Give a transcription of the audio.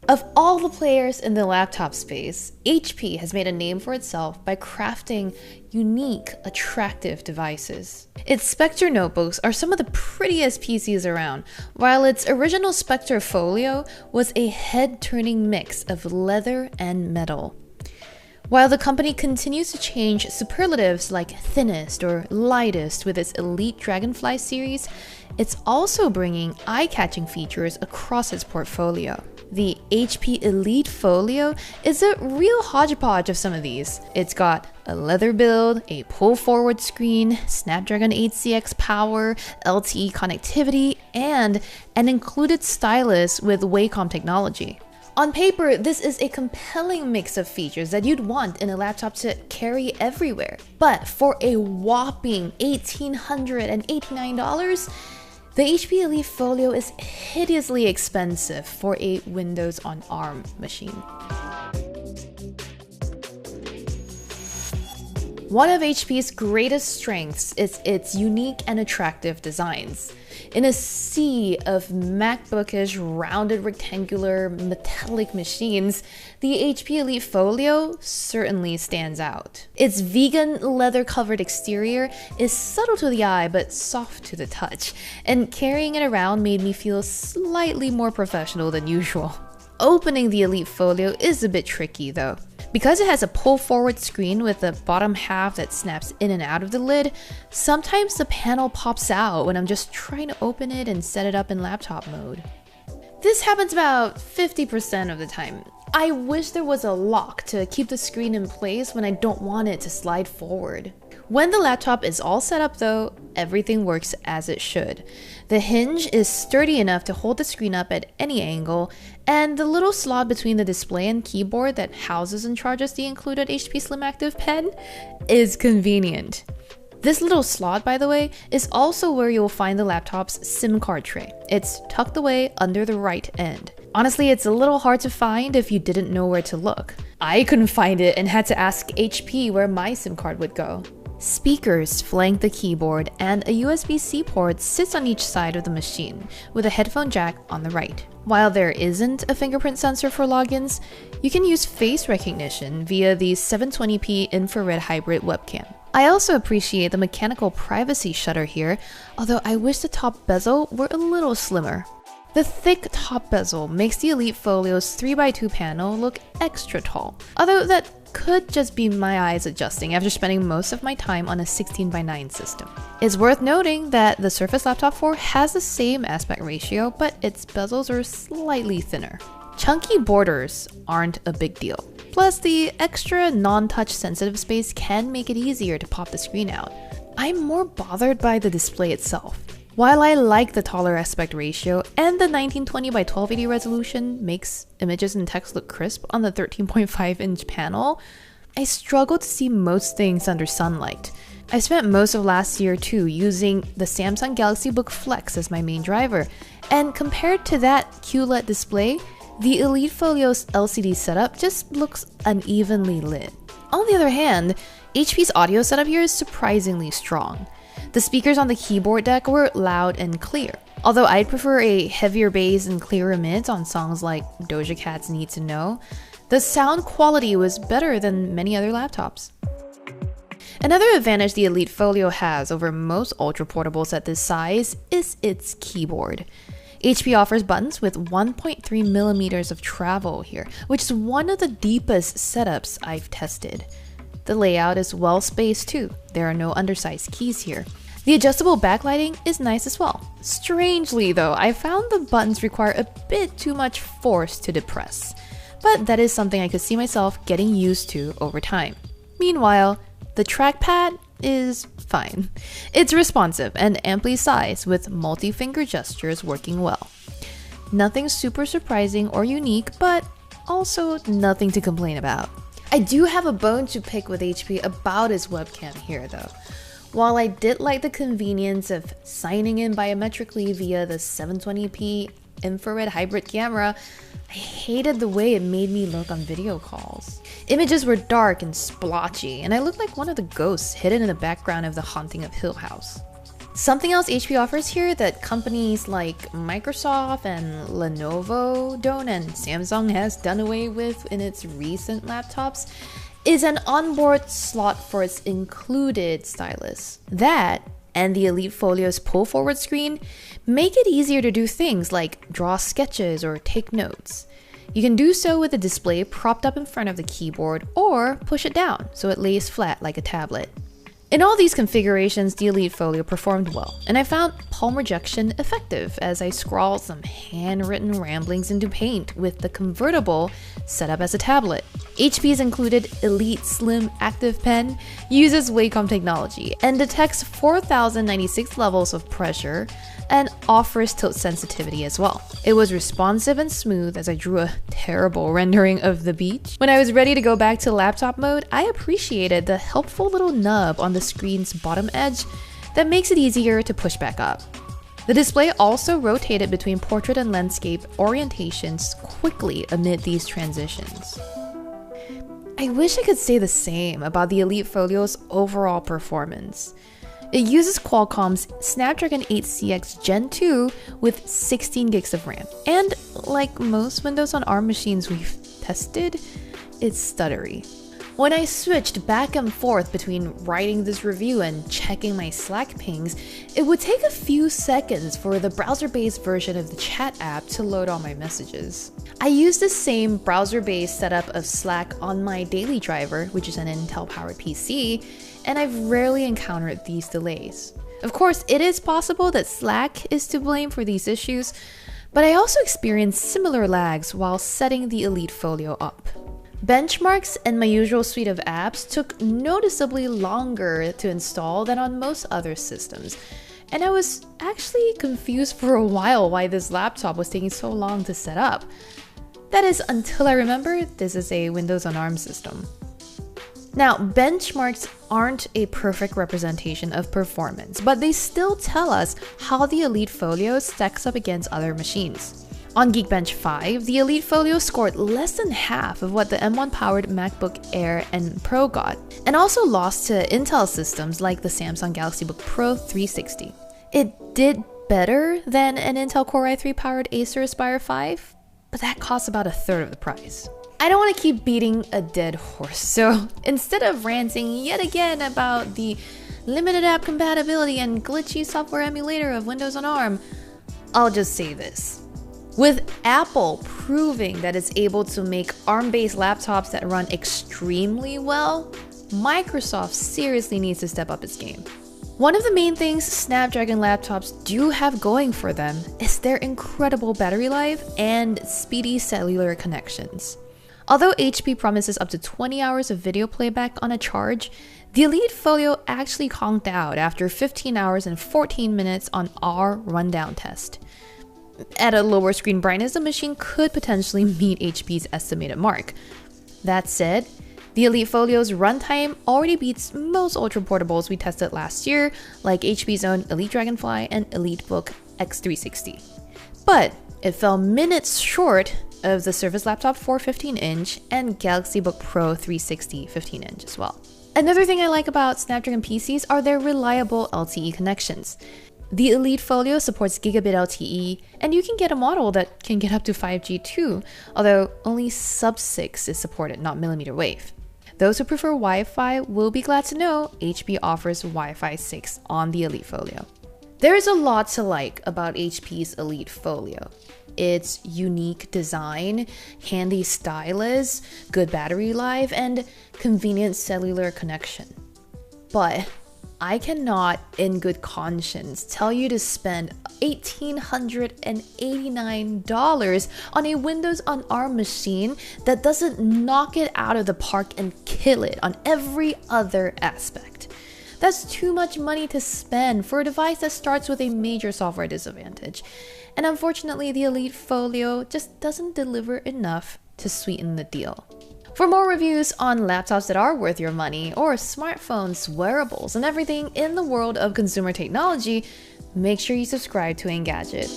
Of all the players in the laptop space, HP has made a name for itself by crafting unique, attractive devices. Its Spectre notebooks are some of the prettiest PCs around, while its original Spectre folio was a head-turning mix of leather and metal. While the company continues to change superlatives like thinnest or lightest with its Elite Dragonfly series, it's also bringing eye-catching features across its portfolio. The HP Elite Folio is a real hodgepodge of some of these. It's got a leather build, a pull-forward screen, Snapdragon 8cx power, LTE connectivity, and an included stylus with Wacom technology. On paper, this is a compelling mix of features that you'd want in a laptop to carry everywhere. But for a whopping $1,889, the HP Elite Folio is hideously expensive for a Windows on ARM machine. One of HP's greatest strengths is its unique and attractive designs. In a sea of MacBookish, rounded rectangular metallic machines, the HP Elite Folio certainly stands out. Its vegan leather-covered exterior is subtle to the eye but soft to the touch, and carrying it around made me feel slightly more professional than usual. Opening the Elite Folio is a bit tricky though. Because it has a pull-forward screen with the bottom half that snaps in and out of the lid, sometimes the panel pops out when I'm just trying to open it and set it up in laptop mode. This happens about 50% of the time. I wish there was a lock to keep the screen in place when I don't want it to slide forward. When the laptop is all set up though, everything works as it should. The hinge is sturdy enough to hold the screen up at any angle, and the little slot between the display and keyboard that houses and charges the included HP Slim Active pen is convenient. This little slot, by the way, is also where you'll find the laptop's SIM card tray. It's tucked away under the right end. Honestly, it's a little hard to find if you didn't know where to look. I couldn't find it and had to ask HP where my SIM card would go. Speakers flank the keyboard, and a USB-C port sits on each side of the machine, with a headphone jack on the right. While there isn't a fingerprint sensor for logins, you can use face recognition via the 720p infrared hybrid webcam. I also appreciate the mechanical privacy shutter here, although I wish the top bezel were a little slimmer. The thick top bezel makes the Elite Folio's 3x2 panel look extra tall, although that could just be my eyes adjusting after spending most of my time on a 16:9 system. It's worth noting that the Surface Laptop 4 has the same aspect ratio, but its bezels are slightly thinner. Chunky borders aren't a big deal. Plus, the extra non-touch sensitive space can make it easier to pop the screen out. I'm more bothered by the display itself. While I like the taller aspect ratio and the 1920 by 1280 resolution makes images and text look crisp on the 13.5-inch panel, I struggle to see most things under sunlight. I spent most of last year too using the Samsung Galaxy Book Flex as my main driver, and compared to that QLED display, the Elite Folio's LCD setup just looks unevenly lit. On the other hand, HP's audio setup here is surprisingly strong. The speakers on the keyboard deck were loud and clear. Although I'd prefer a heavier bass and clearer mids on songs like Doja Cat's Need to Know, the sound quality was better than many other laptops. Another advantage the Elite Folio has over most ultra-portables at this size is its keyboard. HP offers buttons with 1.3 millimeters of travel here, which is one of the deepest setups I've tested. The layout is well spaced too. There are no undersized keys here. The adjustable backlighting is nice as well. Strangely though, I found the buttons require a bit too much force to depress, but that is something I could see myself getting used to over time. Meanwhile, the trackpad is fine. It's responsive and amply sized with multi-finger gestures working well. Nothing super surprising or unique, but also nothing to complain about. I do have a bone to pick with HP about its webcam here though. While I did like the convenience of signing in biometrically via the 720p infrared hybrid camera, I hated the way it made me look on video calls. Images were dark and splotchy, and I looked like one of the ghosts hidden in the background of The Haunting of Hill House. Something else HP offers here that companies like Microsoft and Lenovo don't, and Samsung has done away with in its recent laptops, is an onboard slot for its included stylus. That and the Elite Folio's pull-forward screen make it easier to do things like draw sketches or take notes. You can do so with the display propped up in front of the keyboard or push it down so it lays flat like a tablet. In all these configurations, the Elite Folio performed well, and I found palm rejection effective as I scrawled some handwritten ramblings into Paint with the convertible set up as a tablet. HP's included Elite Slim Active Pen uses Wacom technology and detects 4096 levels of pressure and offers tilt sensitivity as well. It was responsive and smooth as I drew a terrible rendering of the beach. When I was ready to go back to laptop mode, I appreciated the helpful little nub on the screen's bottom edge that makes it easier to push back up. The display also rotated between portrait and landscape orientations quickly amid these transitions. I wish I could say the same about the Elite Folio's overall performance. It uses Qualcomm's Snapdragon 8CX Gen 2 with 16 gigs of RAM. And like most Windows on ARM machines we've tested, it's stuttery. When I switched back and forth between writing this review and checking my Slack pings, it would take a few seconds for the browser-based version of the chat app to load all my messages. I use the same browser-based setup of Slack on my daily driver, which is an Intel-powered PC, and I've rarely encountered these delays. Of course, it is possible that Slack is to blame for these issues, but I also experienced similar lags while setting the Elite Folio up. Benchmarks and my usual suite of apps took noticeably longer to install than on most other systems, and I was actually confused for a while why this laptop was taking so long to set up. That is until I remembered this is a Windows on ARM system. Now, benchmarks aren't a perfect representation of performance, but they still tell us how the Elite Folio stacks up against other machines. On Geekbench 5, the Elite Folio scored less than half of what the M1-powered MacBook Air and Pro got, and also lost to Intel systems like the Samsung Galaxy Book Pro 360. It did better than an Intel Core i3-powered Acer Aspire 5, but that costs about a third of the price. I don't want to keep beating a dead horse, so instead of ranting yet again about the limited app compatibility and glitchy software emulator of Windows on ARM, I'll just say this. With Apple proving that it's able to make ARM-based laptops that run extremely well, Microsoft seriously needs to step up its game. One of the main things Snapdragon laptops do have going for them is their incredible battery life and speedy cellular connections. Although HP promises up to 20 hours of video playback on a charge, the Elite Folio actually conked out after 15 hours and 14 minutes on our rundown test. At a lower screen brightness, the machine could potentially meet HP's estimated mark. That said, the Elite Folio's runtime already beats most ultra portables we tested last year, like HP's own Elite Dragonfly and EliteBook X360. But it fell minutes short of the Surface Laptop 4 15-inch and Galaxy Book Pro 360 15-inch as well. Another thing I like about Snapdragon PCs are their reliable LTE connections. The Elite Folio supports gigabit LTE, and you can get a model that can get up to 5G too, although only sub-6 is supported, not millimeter wave. Those who prefer Wi-Fi will be glad to know HP offers Wi-Fi 6 on the Elite Folio. There is a lot to like about HP's Elite Folio. Its unique design, handy stylus, good battery life, and convenient cellular connection. But I cannot, in good conscience, tell you to spend $1,889 on a Windows on ARM machine that doesn't knock it out of the park and kill it on every other aspect. That's too much money to spend for a device that starts with a major software disadvantage. And unfortunately, the Elite Folio just doesn't deliver enough to sweeten the deal. For more reviews on laptops that are worth your money, or smartphones, wearables, and everything in the world of consumer technology, make sure you subscribe to Engadget.